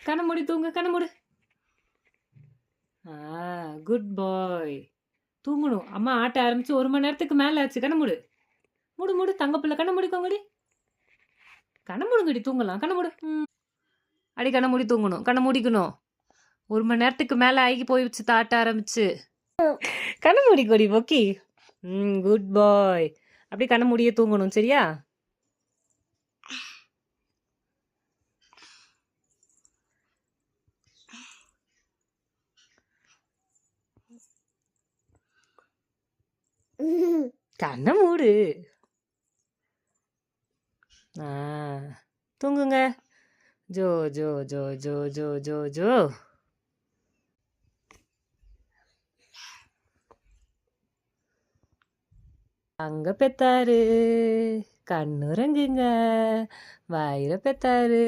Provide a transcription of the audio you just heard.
கண்ண மூடி தூங்கு. கண்ண மூடு. குட் பாய். தூங்கணும். அம்மா ஆட்ட ஆரம்பிச்சு 1 மணி நேரத்துக்கு மேல ஆச்சு. கண்ண மூடு. மூடு மூடு தங்க பிள்ளை. கண்ண மூடிக்கோங்கடி. கண்ண மூடுங்கடி தூங்கலாம். கண்ண மூடு. அடி கண்ண மூடி தூங்கணும். கண்ண மூடிக்கணும். 1 மணி நேரத்துக்கு மேல ஆகி போயிடுச்சு தாட்ட ஆரம்பிச்சு. கண்ண மூடிக்கோடி பொக்கி. குட் பாய். அப்படியே கண்ண மூடியே தூங்கணும் சரியா? கண்ண மூடு. தூங்குங்க. Joe Joe Joe Joe Joe Joe Joe. அங்க பெத்தாரு. கண்ணுறங்குங்க. வாயில பெத்தாரு.